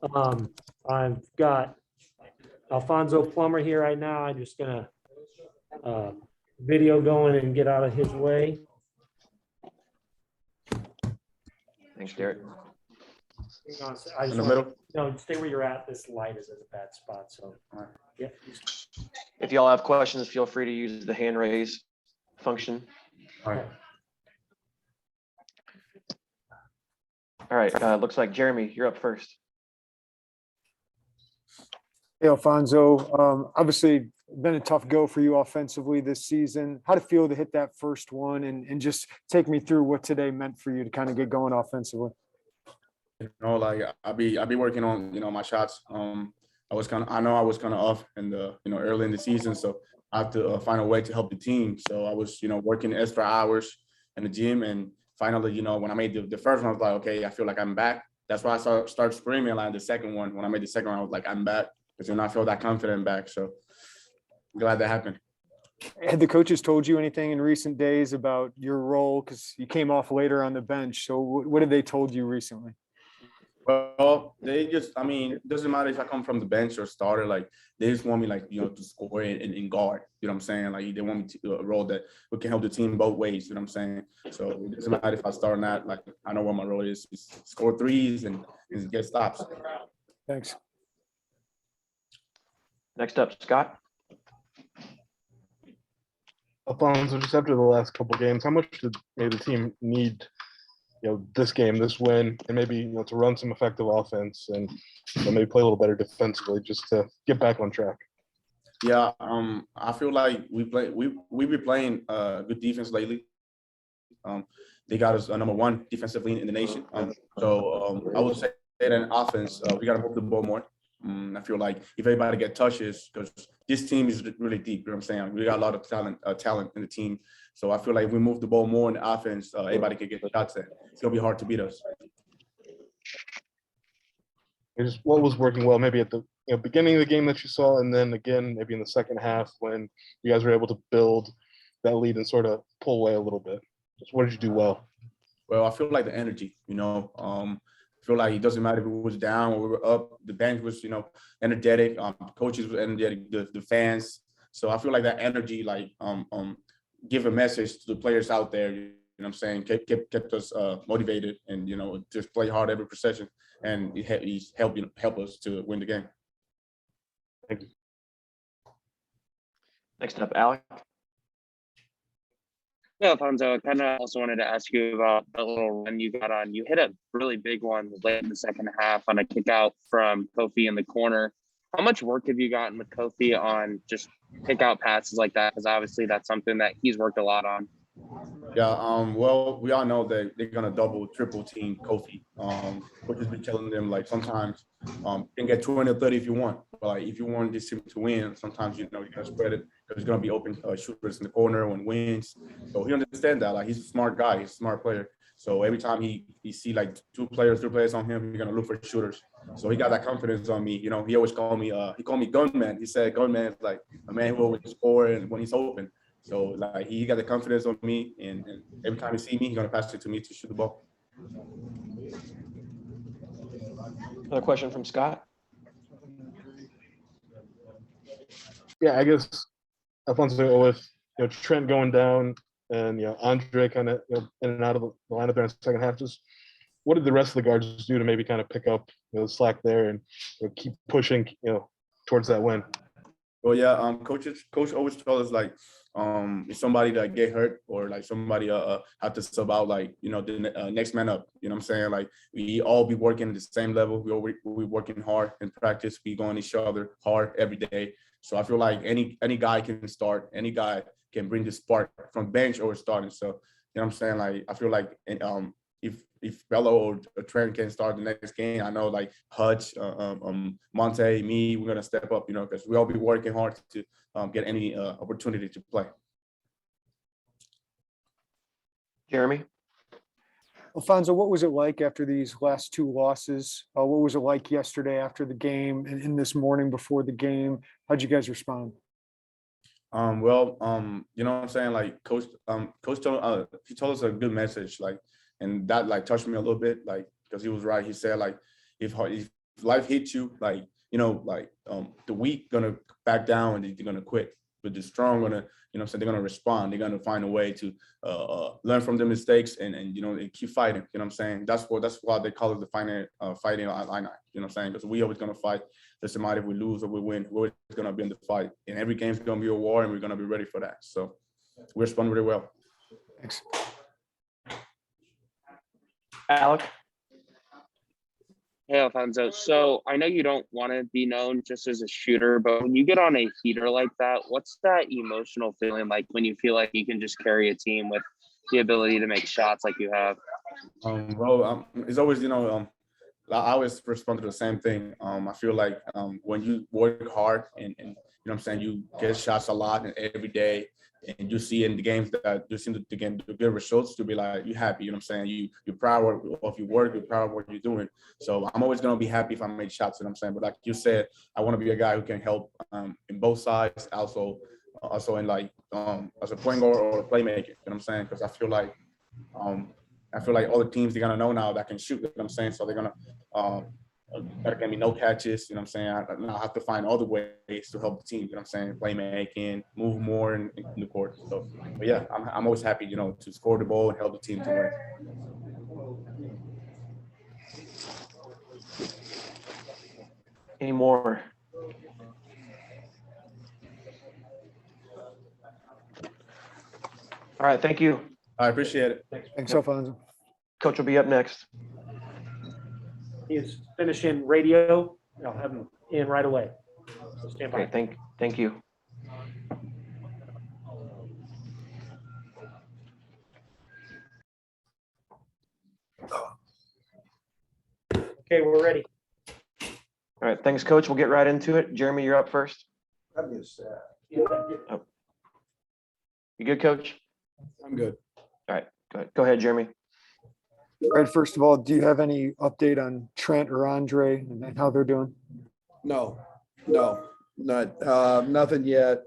I've got Alfonso Plummer here right now. I'm just gonna video going and get out of his way. Thanks, Derek. Hang on, I just In the wanna- middle? No, stay where you're at. This light is in a bad spot, so. Yeah. If y'all have questions, feel free to use the hand raise function. All right. All right, looks like Jeremy, you're up first. Hey, Alfonso, obviously been a tough go for you offensively this season. How'd it feel to hit that first one and just take me through what today meant for you to kind of get going offensively? Like I'll be working on, my shots. I know I was kind of off in the, early in the season. So I have to find a way to help the team. So I was, working extra hours in the gym. And finally, when I made the first one, I was like, okay, I feel like I'm back. That's why I started screaming like the second one. When I made the second one, I was like, I'm back. Because I feel that confident back. So I'm glad that happened. Had the coaches told you anything in recent days about your role? Because you came off later on the bench. So what have they told you recently? Well, they just, it doesn't matter if I come from the bench or starter, like they just want me to score and guard, you know what I'm saying? Like they want me to a role that we can help the team both ways, you know what I'm saying? So it doesn't matter if I start or not, like I know what my role is score threes and get stops. Thanks. Next up, Scott. Alfonso, just after the last couple of games, how much did the team need, this game, this win, and maybe to run some effective offense and maybe play a little better defensively just to get back on track? Yeah, I feel like we've been playing good defense lately. They got us number one defensively in the nation. So I would say that in offense, we got to move the ball more. I feel like if everybody get touches, because this team is really deep, you know what I'm saying? We got a lot of talent in the team. So I feel like if we move the ball more in the offense, everybody can get shots at. It's gonna be hard to beat us. Just what was working well, maybe at the beginning of the game that you saw, and then again maybe in the second half when you guys were able to build that lead and sort of pull away a little bit. Just what did you do well? Well, I feel like the energy, I feel like it doesn't matter if we was down or we were up. The bench was, energetic. Coaches were energetic. The fans. So I feel like that energy, give a message to the players out there. You know what I'm saying? Kept us motivated and just play hard every possession, and he's help us to win the game. Thank you. Next up, Alec. Yeah, Alfonso, I kind of also wanted to ask you about the little run you got on. You hit a really big one late in the second half on a kick out from Kofi in the corner. How much work have you gotten with Kofi on just pick out passes like that? Because obviously that's something that he's worked a lot on. Yeah, well, we all know that they're gonna double, triple team Kofi. Coach has been telling them sometimes you can get 20 or 30 if you want, but if you want this team to win, sometimes you gotta spread it because there's gonna be open shooters in the corner when wins. So he understands that. He's a smart guy, he's a smart player. So every time he see 2 players, 3 players on him, you're gonna look for shooters. So he got that confidence on me. He always called me. He called me gunman. He said gunman is like a man who always score and when he's open. So he got the confidence on me, and every time he see me, he's gonna pass it to me to shoot the ball. Another question from Scott. Yeah, I guess Alfonso, with Trent going down and Andre kind of in and out of the lineup there in the second half, just what did the rest of the guards do to maybe kind of pick up the slack there and keep pushing towards that win? Well, yeah, coach always tells us if somebody that get hurt or somebody have to sub out the next man up. You know what I'm saying? We all be working at the same level. We working hard in practice. We going each other hard every day. So I feel like any guy can start. Any guy can bring the spark from bench or starting. So you know what I'm saying? I feel like if Bello or Trent can start the next game, I know Hutch, Monte, me, we're gonna step up, because we all be working hard to get any opportunity to play. Jeremy. Alfonso, what was it like after these last 2 losses? What was it like yesterday after the game and in this morning before the game? How'd you guys respond? Well, you know what I'm saying? Coach told he told us a good message, and that touched me a little bit, because he was right. He said if life hits you, like, the weak gonna back down and they're gonna quit, but the strong gonna, so they're gonna respond. They're gonna find a way to learn from the mistakes and and keep fighting. You know what I'm saying? That's why they call it the fighting line. You know what I'm saying? Because we always gonna fight. Doesn't matter if we lose or we win. We're always gonna be in the fight. And every game's gonna be a war, and we're gonna be ready for that. So we respond really well. Thanks. Alec? Hey, Alfonso. So I know you don't want to be known just as a shooter, but when you get on a heater like that, what's that emotional feeling like when you feel like you can just carry a team with the ability to make shots like you have? It's always, I always respond to the same thing. I feel like when you work hard and you know what I'm saying, you get shots a lot and every day, and you see in the games that you seem to get good results, to be like, you happy, you know what I'm saying? You're proud of your work, you're proud of what you're doing. So I'm always gonna be happy if I make shots, you know what I'm saying? But like you said, I want to be a guy who can help in both sides, also in like as a point guard or a playmaker, you know what I'm saying? Because I feel like all the teams, they're gonna know now that I can shoot, you know what I'm saying? So they're gonna there can be no catches, you know what I'm saying? I have to find other ways to help the team, you know what I'm saying? Playmaking, move more in the court. So, but yeah, I'm always happy, to score the ball and help the team to win. Any more? All right, thank you. I appreciate it. Thanks, Alfonso. Coach will be up next. He is finishing radio. I'll have him in right away. So stand by. Okay, thank you. Okay, we're ready. All right, thanks, Coach. We'll get right into it. Jeremy, you're up first. You good, Coach? I'm good. All right, go ahead, Jeremy. Right, first of all, do you have any update on Trent or Andre and how they're doing? No, nothing yet.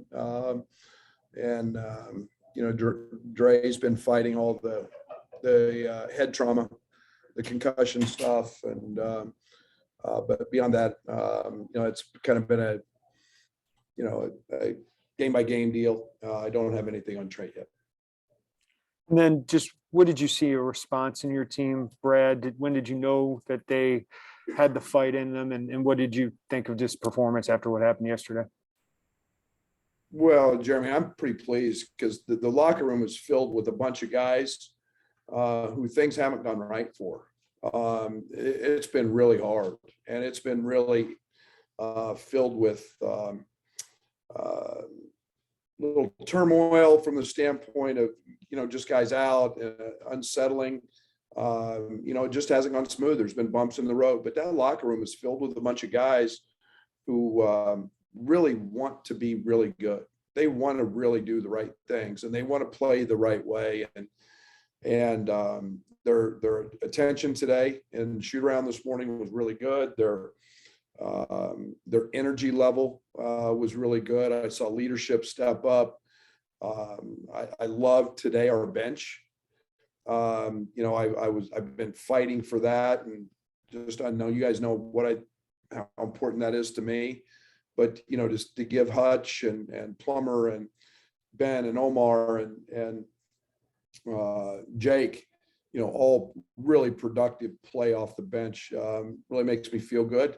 Dre's been fighting all the head trauma, the concussion stuff, and but beyond that, it's kind of been a game by game deal. I don't have anything on Trey yet. And then just what did you see a response in your team, Brad? When did you know that they had the fight in them? And what did you think of this performance after what happened yesterday? Well, Jeremy, I'm pretty pleased because the locker room is filled with a bunch of guys who things haven't gone right for. It's been really hard, and it's been really filled with little turmoil from the standpoint of, just guys out, unsettling. It just hasn't gone smooth. There's been bumps in the road, but that locker room is filled with a bunch of guys who really want to be really good. They want to really do the right things, and they want to play the right way. And their attention today and shoot around this morning was really good. Their energy level was really good. I saw leadership step up. I love today our bench. I've been fighting for that, and I know you guys know how important that is to me. But just to give Hutch and Plummer and Ben and Omar and Jake, all really productive play off the bench, really makes me feel good.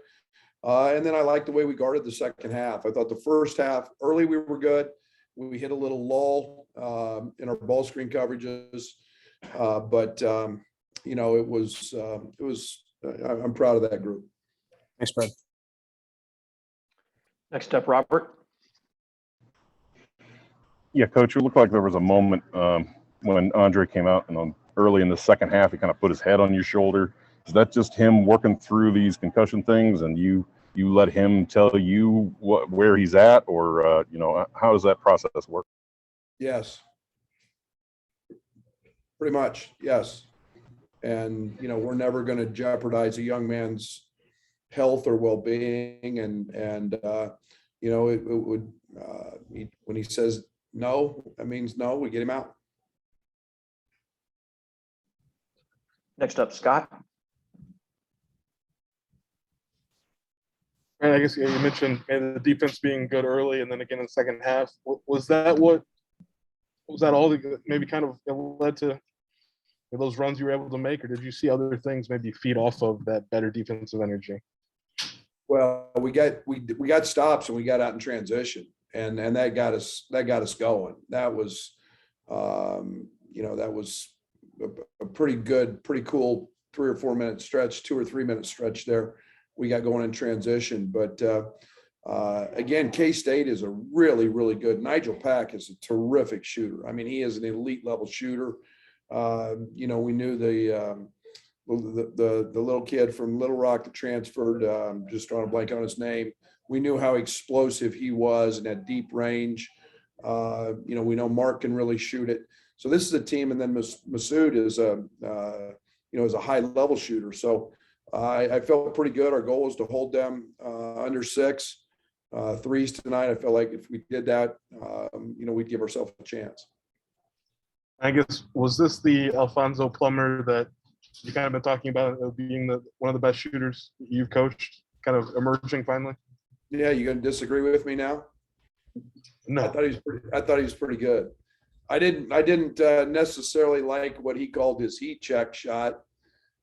And then I like the way we guarded the second half. I thought the first half, early we were good. We hit a little lull in our ball screen coverages, but it was. I'm proud of that group. Thanks, Brad. Next up, Robert. Yeah, Coach, it looked like there was a moment when Andre came out and early in the second half, he kind of put his head on your shoulder. Is that just him working through these concussion things, and you let him tell you where he's at, or how does that process work? Yes, pretty much. Yes, and we're never going to jeopardize a young man's health or well-being, and it would when he says no, that means no. We get him out. Next up, Scott. And I guess you mentioned maybe the defense being good early and then again in the second half. Was that all that maybe kind of led to those runs you were able to make, or did you see other things maybe feed off of that better defensive energy? Well, we got stops and we got out in transition, and that got us going. That was, that was a pretty good, pretty cool 3 or 4 minute stretch, 2 or 3 minute stretch there. We got going in transition, but again, K-State is a really, really good. Nigel Pack is a terrific shooter. I mean, he is an elite level shooter. We knew the little kid from Little Rock that transferred, just drawing a blank on his name. We knew how explosive he was and at deep range. We know Mark can really shoot it. So this is a team, and then Masood is a high level shooter. So I felt pretty good. Our goal was to hold them under 6 threes tonight. I felt like if we did that, we'd give ourselves a chance. I guess, was this the Alfonso Plummer that you kind of been talking about being one of the best shooters you've coached, kind of emerging finally? Yeah, you gonna disagree with me now? No. I thought he was pretty good. I didn't necessarily like what he called his heat check shot,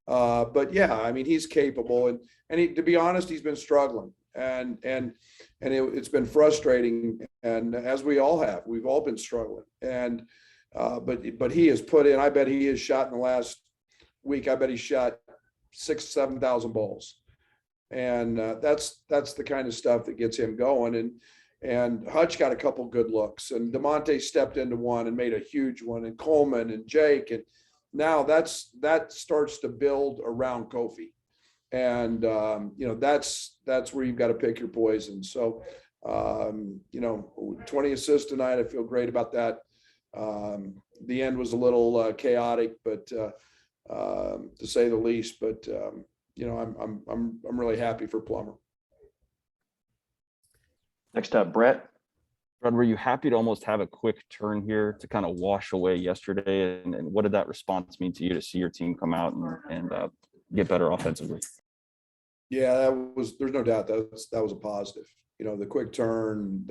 but yeah, I mean, he's capable, and to be honest, he's been struggling, and it's been frustrating, and as we all have, we've all been struggling, and but he has put in. I bet he has shot in the last week. I bet he shot 6,000-7,000 balls, and that's the kind of stuff that gets him going. And Hutch got a couple good looks, and DeMonte stepped into one and made a huge one, and Coleman and Jake, and now that starts to build around Kofi, and that's where you've got to pick your poison. So 20 assists tonight. I feel great about that. The end was a little chaotic, but to say the least. But I'm really happy for Plummer. Next up, Brett. Brad, were you happy to almost have a quick turn here to kind of wash away yesterday? And what did that response mean to you to see your team come out and get better offensively? Yeah, there's no doubt that was a positive. The quick turn,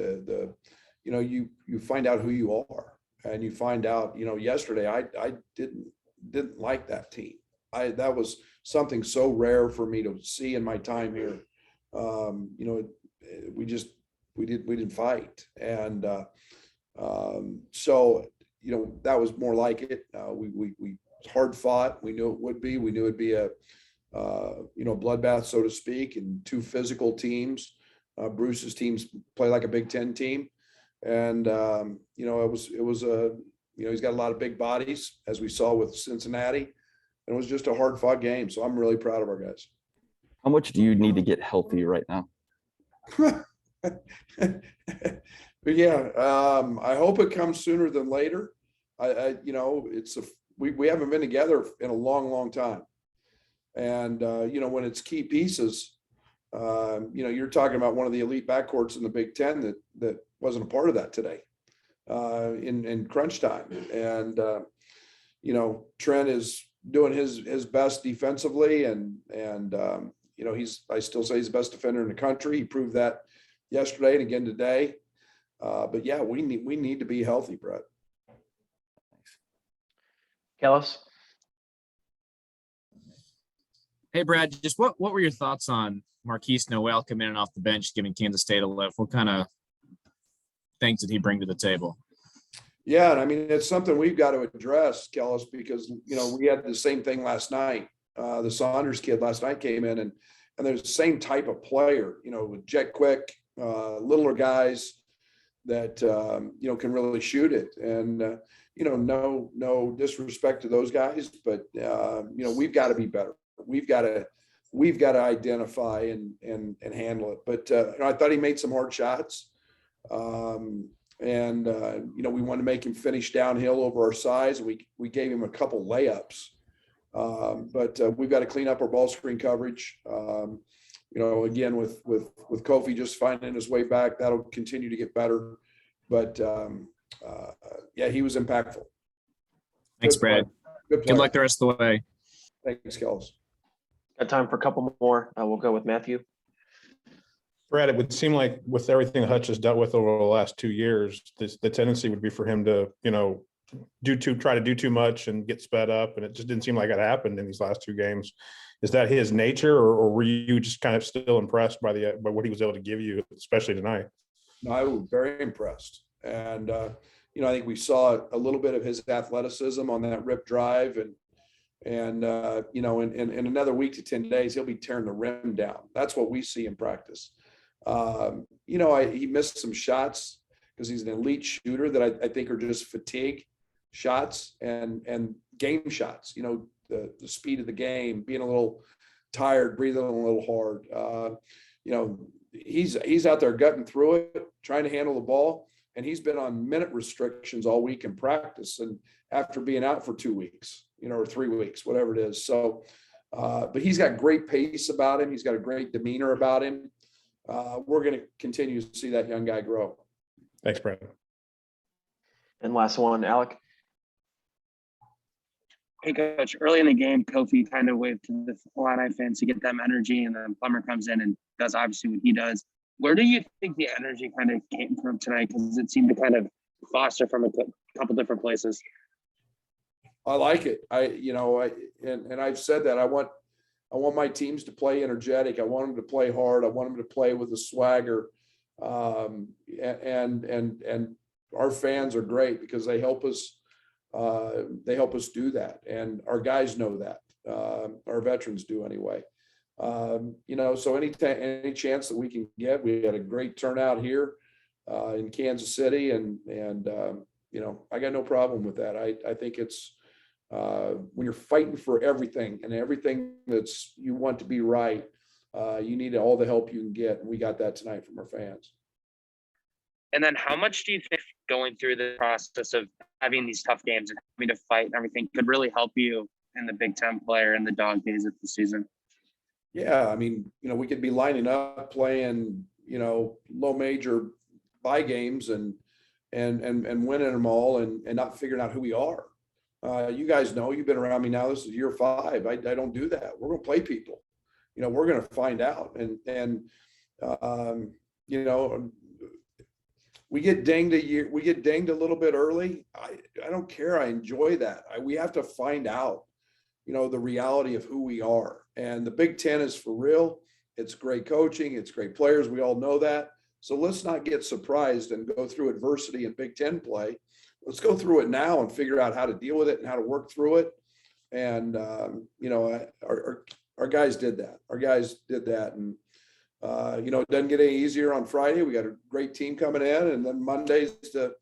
you find out who you are, and you find out, yesterday I didn't like that team. That was something so rare for me to see in my time here. We didn't fight, and so that was more like it. We hard fought. We knew it would be. We knew it'd be a bloodbath, so to speak, and 2 physical teams. Bruce's teams play like a Big Ten team, and it was he's got a lot of big bodies, as we saw with Cincinnati, and it was just a hard fought game. So I'm really proud of our guys. How much do you need to get healthy right now? But yeah, I hope it comes sooner than later. We haven't been together in a long time, and when it's key pieces, you're talking about one of the elite backcourts in the Big Ten that wasn't a part of that today in crunch time, and Trent is doing his best defensively, and I still say he's the best defender in the country. He proved that yesterday and again today. But yeah, we need to be healthy, Brett. Kellis. Hey, Brad, just what were your thoughts on Marquise Noel coming in off the bench, giving Kansas State a lift? What kind of things did he bring to the table? Yeah, and I mean, it's something we've got to address, Kellis, because we had the same thing last night. The Saunders kid last night came in, and there's the same type of player, with jet quick, littler guys that can really shoot it. And no disrespect to those guys, but we've got to be better. We've got to identify and handle it. But I thought he made some hard shots, and we wanted to make him finish downhill over our size. We gave him a couple layups, but we've got to clean up our ball screen coverage. Again, with Kofi just finding his way back, that'll continue to get better. But yeah, he was impactful. Thanks, Brad. Good luck the rest of the way. Thanks, Kellis. Got time for a couple more. We'll go with Matthew. Brad, it would seem like with everything Hutch has dealt with over the last 2 years, the tendency would be for him to, try to do too much and get sped up. And it just didn't seem like it happened in these last 2 games. Is that his nature, or were you just kind of still impressed by what he was able to give you, especially tonight? No, I was very impressed. And, I think we saw a little bit of his athleticism on that rip drive. And in another week to 10 days, he'll be tearing the rim down. That's what we see in practice. He missed some shots because he's an elite shooter that I think are just fatigue shots and game shots, the speed of the game, being a little tired, breathing a little hard. He's out there gutting through it, trying to handle the ball. And he's been on minute restrictions all week in practice. And after being out for 2 weeks, or 3 weeks, whatever it is. So, but he's got great pace about him. He's got a great demeanor about him. We're going to continue to see that young guy grow. Thanks, Brad. And last one, Alec. Hey, Coach, early in the game, Kofi kind of waved to the Illini fans to get them energy, and then Plummer comes in and does obviously what he does. Where do you think the energy kind of came from tonight? Because it seemed to kind of foster from a couple different places. I like it. And I've said that I want my teams to play energetic. I want them to play hard. I want them to play with a swagger. And our fans are great because they help us. They help us do that, and our guys know that. Our veterans do anyway. So any chance that we can get, we had a great turnout here in Kansas City, and I got no problem with that. I think it's when you're fighting for everything and everything that's you want to be right, you need all the help you can get, and we got that tonight from our fans. And then how much do you think going through the process of having these tough games and having to fight and everything could really help you in the Big Ten player in the dog days of the season? Yeah, we could be lining up playing, low major bye games and winning them all and not figuring out who we are. You guys know, you've been around me now. This is year 5. I don't do that. We're going to play people. We're going to find out. We get dinged a little bit early. I don't care. I enjoy that. We have to find out, the reality of who we are. And the Big Ten is for real. It's great coaching. It's great players. We all know that. So let's not get surprised and go through adversity in Big Ten play. Let's go through it now and figure out how to deal with it and how to work through it. And, our guys did that. And, it doesn't get any easier on Friday. We got a great team coming in, and then Monday's the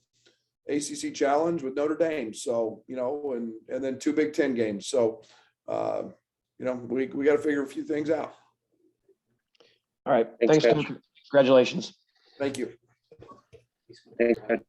ACC Challenge with Notre Dame. So, and then 2 Big Ten games. So, we got to figure a few things out. All right. Thanks. Coach. Congratulations. Thank you. Thanks, Coach.